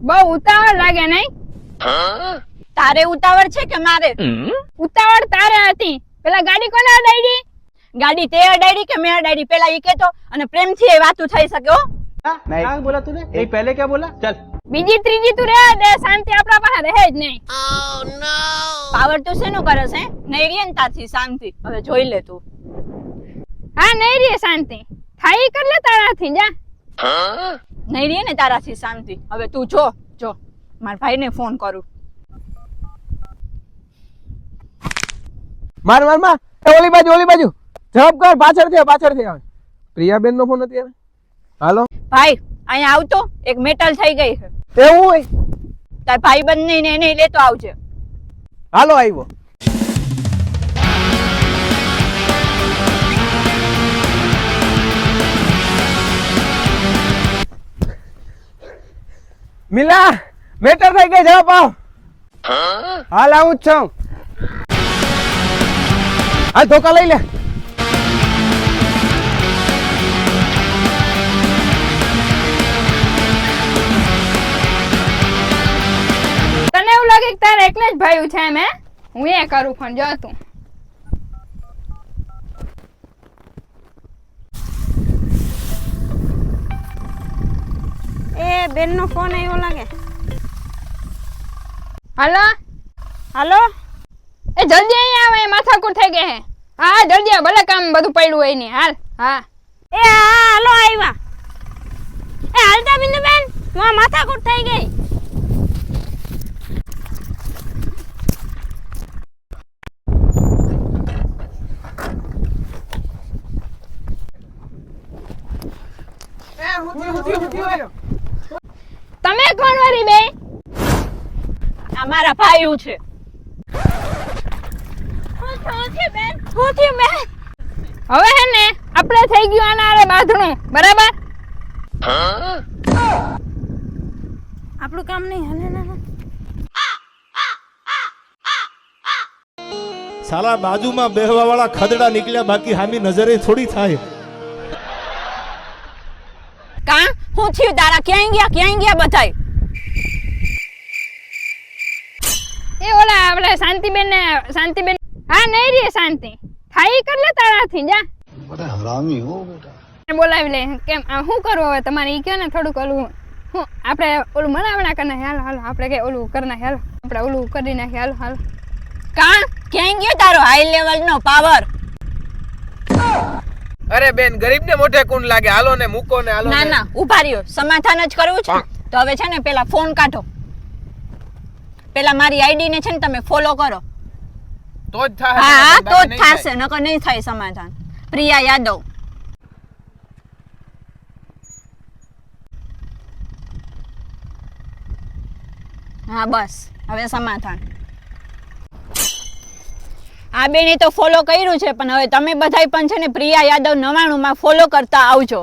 બહુ ઉતાવળ લાગે નહીં? તારે ઉતાવળ છે કે મારે? ઉતાવળ તારે હતી. પેલા ગાડી કોને અડાડી? ગાડી તે અડાડી કે મેં અડાડી? પેલા ઈ કેતો, અને પ્રેમથી એ વાતું થઈ શકે હો. क्या बोला तूने? नहीं पहले क्या बोला? चल બીજી ત્રીજી તું રહેવા દે, શાંતિ આપણા પાસે રહે જ નહીં. પાવર તું શેનું કરસ હે? નહીં રે ને તારથી શાંતિ. હવે જોઈ લે તું. હા નહીં રે શાંતિ. થાય કર લે તારાથી જા. નહીં રે ને તારાથી શાંતિ. હવે તું જો મારા ભાઈને ફોન કરું. मार मार मार ओली बाजू जवाब कर पाछळથી આવે પ્રિયાબેન નો ફોન અત્યારે હાલો ભાઈ અહીંયા આવતો એક મેટલ થઈ ગઈ છે એવું હોય તાર ભાઈ બંને ને એને લેતો આવજે હાલો આવ્યો મિલા મેટર થઈ ગઈ જવાબ આવ હાલ આવું જ છું હાલ ધોકા લઈ લે તને એવું લાગે કે તારે એકને જ ભાઈ છે એમ? હું એ કરું ફોન જો તું. એ બેન નો ફોન આવ્યો લાગે. હાલો હાલો એ જલ્દી અહીંયા આવે, માથાકૂટ થઈ ગઈ હે. હા જલ્દી આવ, ભલે કામ બધું પડ્યું હોય ને. હાલ હા એ હા હાલો આવ્યા. એ હાલતા બિંદુ બેન માથાકૂટ થઈ ગઈ. તમે કોણ વાળી બે? અમારા ભાઈ છે. હવે હે ને આપણે થઈ ગયું આના આરે બાંધણું, બરાબર? આપણું કામ નહીં હાલે ના. સાલા બાજુમાં બેહવા વાળા ખદડા નીકળ્યા, બાકી હામી નજરે થોડી થાય. કા હું થયું તારા? ક્યાં ગયા બધાય? એ ઓલા આપણે શાંતિબેન હા નહીં રે શાંતિ. થાય કર લે તારાથી જા. बड़ा हरामी हो बेटा. બોલાવી લે. કેમ શું કરવું હવે તમારે? ઈ કે ને થોડુંક ઓલું હું આપણે ઓલું મનાવણા કરી નાખીએ. હાલો આપણે કે ઓલું કરી નાખીએ. હાલો આપણે ઓલું કરી નાખીએ. હાલો કા ક્યાં ગયો તારો હાઈ લેવલ નો પાવર? અરે બેન ગરીબ ને મોઢે કોણ લાગે, હાલો ને મૂકો ને હાલો. ના ઉભા રહ્યો, સમાધાન જ કરવું છે તો હવે છે ને પેલા ફોન કાઢો. પેલા મારી આઈડી ને છે ને તમે ફોલો કરો. તો જ થાય. હા તો જ થશે, નકર નહીં થાય સમાધાન. પ્રિયા યાદવ. હા બસ હવે સમાધાન. આ બેને તો ફોલો કર્યું છે, પણ હવે તમે બધાય પણ છે ને પ્રિયા યાદવ 99 માં ફોલો કરતા આવજો.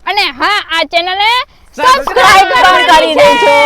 અને હા આ ચેનલે સબસ્ક્રાઇબ પણ કરી દેજો.